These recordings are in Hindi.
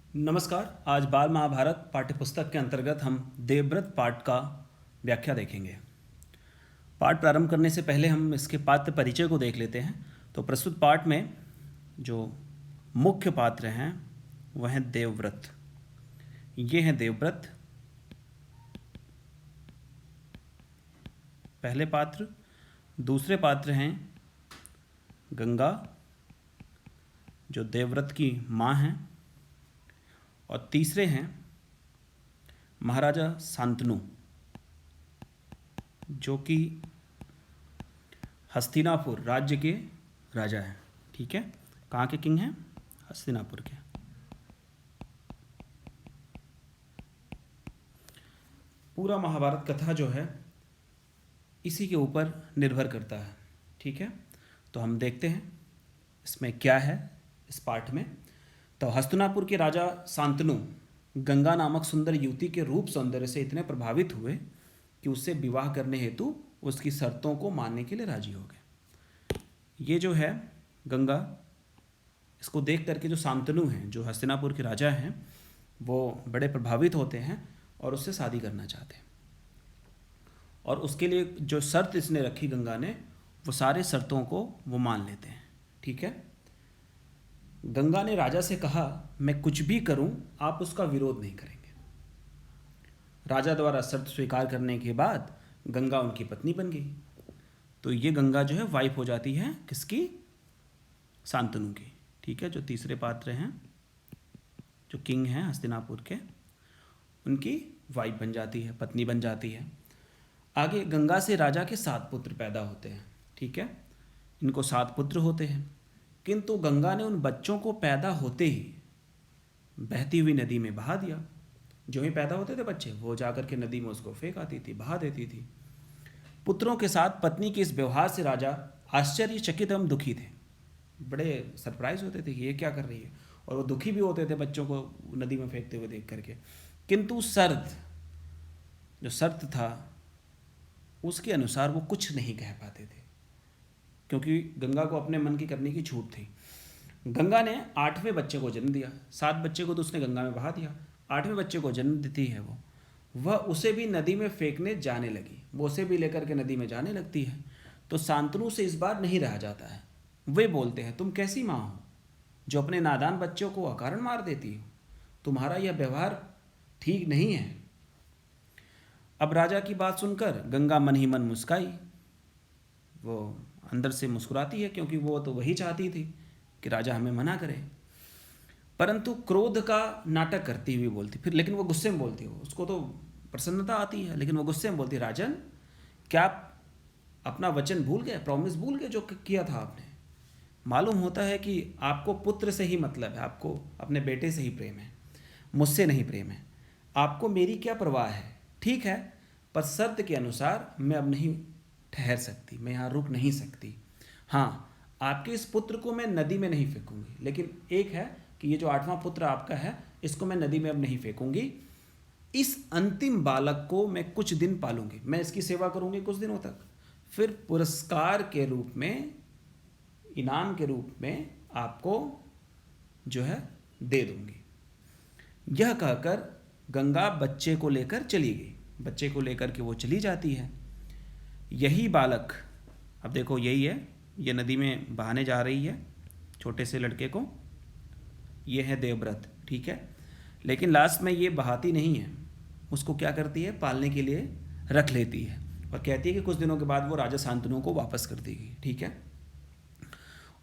नमस्कार। आज बाल महाभारत पाठ्यपुस्तक के अंतर्गत हम देवव्रत पाठ का व्याख्या देखेंगे। पाठ प्रारंभ करने से पहले हम इसके पात्र परिचय को देख लेते हैं। तो प्रस्तुत पाठ में जो मुख्य पात्र हैं वह हैं देवव्रत। ये हैं देवव्रत, पहले पात्र। दूसरे पात्र हैं गंगा, जो देवव्रत की माँ हैं। और तीसरे हैं महाराजा शांतनु, जो कि हस्तिनापुर राज्य के राजा हैं। ठीक है, कहाँ के किंग हैं? हस्तिनापुर के। पूरा महाभारत कथा जो है इसी के ऊपर निर्भर करता है। ठीक है, तो हम देखते हैं इसमें क्या है इस पाठ में। तो हस्तिनापुर के राजा शांतनु गंगा नामक सुंदर युवती के रूप सौंदर्य से इतने प्रभावित हुए कि उससे विवाह करने हेतु उसकी शर्तों को मानने के लिए राजी हो गए। ये जो है गंगा, इसको देख करके जो शांतनु हैं, जो हस्तिनापुर के राजा हैं, वो बड़े प्रभावित होते हैं और उससे शादी करना चाहते हैं। और उसके लिए जो शर्त इसने रखी गंगा ने, वो सारे शर्तों को वो मान लेते हैं। ठीक है, गंगा ने राजा से कहा, मैं कुछ भी करूं आप उसका विरोध नहीं करेंगे। राजा द्वारा शर्त स्वीकार करने के बाद गंगा उनकी पत्नी बन गई। तो ये गंगा जो है वाइफ हो जाती है किसकी? शांतनु की। ठीक है, जो तीसरे पात्र हैं, जो किंग हैं हस्तिनापुर के, उनकी वाइफ बन जाती है, पत्नी बन जाती है। आगे गंगा से राजा के 7 पुत्र पैदा होते हैं। ठीक है, इनको 7 पुत्र होते हैं, किंतु गंगा ने उन बच्चों को पैदा होते ही बहती हुई नदी में बहा दिया। जो ही पैदा होते थे बच्चे, वो जाकर के नदी में उसको फेंक आती थी, बहा देती थी। पुत्रों के साथ पत्नी के इस व्यवहार से राजा आश्चर्यचकित एवं दुखी थे। बड़े सरप्राइज होते थे कि ये क्या कर रही है, और वो दुखी भी होते थे बच्चों को नदी में फेंकते हुए देख करके। किंतु जो शर्त था उसके अनुसार वो कुछ नहीं कह पाते थे, क्योंकि गंगा को अपने मन की करने की छूट थी। गंगा ने 8वें बच्चे को जन्म दिया। 7 बच्चे को तो उसने गंगा में बहा दिया, 8वें बच्चे को जन्म देती है वह उसे भी नदी में फेंकने जाने लगी। वो उसे भी लेकर के नदी में जाने लगती है। तो शांतनु से इस बार नहीं रहा जाता है। वे बोलते हैं, तुम कैसी माँ हो जो अपने नादान बच्चों को अकारण मार देती हो? तुम्हारा यह व्यवहार ठीक नहीं है। अब राजा की बात सुनकर गंगा मन ही मन मुस्काई। वो अंदर से मुस्कुराती है, क्योंकि वो तो वही चाहती थी कि राजा हमें मना करे, परंतु क्रोध का नाटक करती हुई बोलती। फिर लेकिन वो गुस्से में बोलती, हो उसको तो प्रसन्नता आती है, लेकिन वो गुस्से में बोलती, राजन क्या आप अपना वचन भूल गए, प्रॉमिस भूल गए जो किया था आपने? मालूम होता है कि आपको पुत्र से ही मतलब है, आपको अपने बेटे से ही प्रेम है, मुझसे नहीं प्रेम है। आपको मेरी क्या परवाह है? ठीक है, पर शर्त के अनुसार मैं अब नहीं ठहर सकती, मैं यहाँ रुक नहीं सकती। हाँ, आपके इस पुत्र को मैं नदी में नहीं फेंकूंगी, लेकिन एक है कि ये जो 8वां पुत्र आपका है, इसको मैं नदी में अब नहीं फेंकूंगी। इस अंतिम बालक को मैं कुछ दिन पालूंगी, मैं इसकी सेवा करूंगी कुछ दिनों तक, फिर पुरस्कार के रूप में, इनाम के रूप में आपको जो है दे दूंगी। यह कहकर गंगा बच्चे को लेकर चली गई। बच्चे को लेकर के वो चली जाती है। यही बालक, अब देखो यही है, ये नदी में बहाने जा रही है छोटे से लड़के को, ये है देवव्रत। ठीक है, लेकिन लास्ट में ये बहाती नहीं है, उसको क्या करती है, पालने के लिए रख लेती है, और कहती है कि कुछ दिनों के बाद वो राजा शांतनु को वापस कर देगी। ठीक है,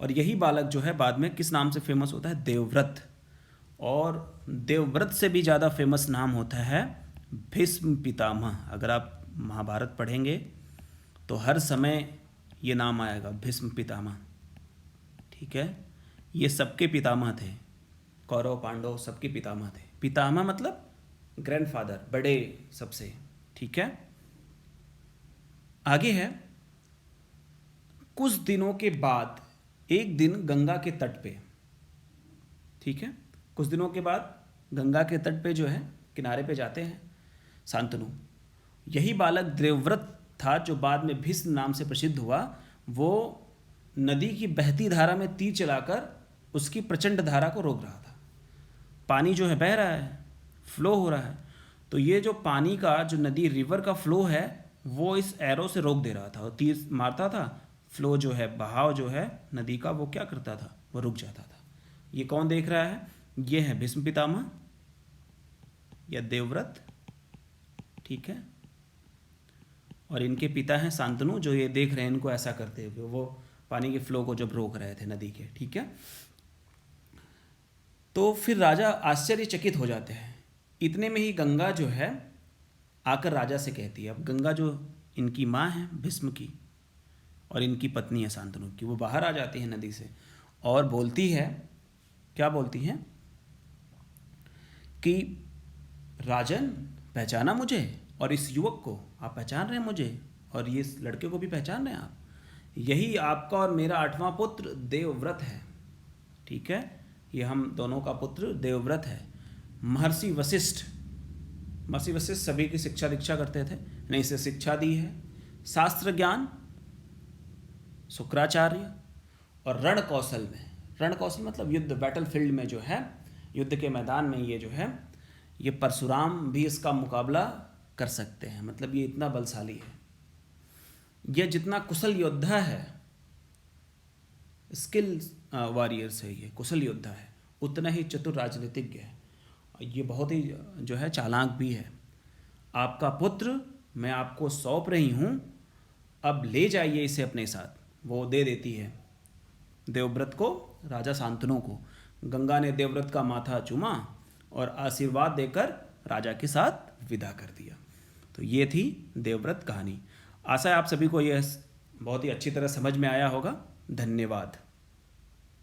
और यही बालक जो है बाद में किस नाम से फेमस होता है? देवव्रत। और देवव्रत से भी ज़्यादा फेमस नाम होता है भीष्म पितामह। अगर आप महाभारत पढ़ेंगे तो हर समय ये नाम आएगा, भीष्म पितामह। ठीक है, ये सबके पितामह थे, कौरव पांडव सबके पितामह थे। पितामह मतलब ग्रैंडफादर, बड़े सबसे। ठीक है, आगे है, कुछ दिनों के बाद एक दिन गंगा के तट पे, ठीक है, कुछ दिनों के बाद गंगा के तट पे जो है किनारे पे जाते हैं शांतनु। यही बालक देवव्रत था जो बाद में भीष्म नाम से प्रसिद्ध हुआ। वो नदी की बहती धारा में तीर चलाकर उसकी प्रचंड धारा को रोक रहा था। पानी जो है बह रहा है, फ्लो हो रहा है। तो ये जो पानी का जो नदी रिवर का फ्लो है वो इस एरो से रोक दे रहा था, और तीर मारता था, फ्लो जो है, बहाव जो है नदी का, वो क्या करता था, वो रुक जाता था। ये कौन देख रहा है? ये है भीष्म पितामह या देवव्रत, ठीक है। और इनके पिता हैं शांतनु, जो ये देख रहे हैं इनको ऐसा करते हुए, वो पानी के फ्लो को जब रोक रहे थे नदी के, ठीक है। तो फिर राजा आश्चर्यचकित हो जाते हैं। इतने में ही गंगा जो है आकर राजा से कहती है, अब गंगा जो इनकी माँ है भीष्म की और इनकी पत्नी है शांतनु की, वो बाहर आ जाती है नदी से और बोलती है, क्या बोलती हैं कि राजन, पहचाना मुझे, और इस युवक को आप पहचान रहे हैं मुझे, और ये इस लड़के को भी पहचान रहे हैं आप, यही आपका और मेरा 8वां पुत्र देवव्रत है, ठीक है। ये हम दोनों का पुत्र देवव्रत है। महर्षि वशिष्ठ सभी की शिक्षा दीक्षा करते थे, ने इसे शिक्षा दी है, शास्त्र ज्ञान शुक्राचार्य, और रण कौशल मतलब युद्ध, बैटल फील्ड में जो है, युद्ध के मैदान में ये जो है, ये परशुराम भी इसका मुकाबला कर सकते हैं, मतलब ये इतना बलशाली है। ये जितना कुशल योद्धा है, स्किल वॉरियर्स है, ये कुशल योद्धा है, उतना ही चतुर राजनीतिज्ञ है। ये बहुत ही जो है चालाक भी है। आपका पुत्र मैं आपको सौंप रही हूँ, अब ले जाइए इसे अपने साथ। वो दे देती है देवव्रत को, राजा शांतनु को। गंगा ने देवव्रत का माथा चूमा और आशीर्वाद देकर राजा के साथ विदा कर दिया। तो ये थी देवव्रत कहानी। आशा है आप सभी को यह बहुत ही अच्छी तरह समझ में आया होगा। धन्यवाद।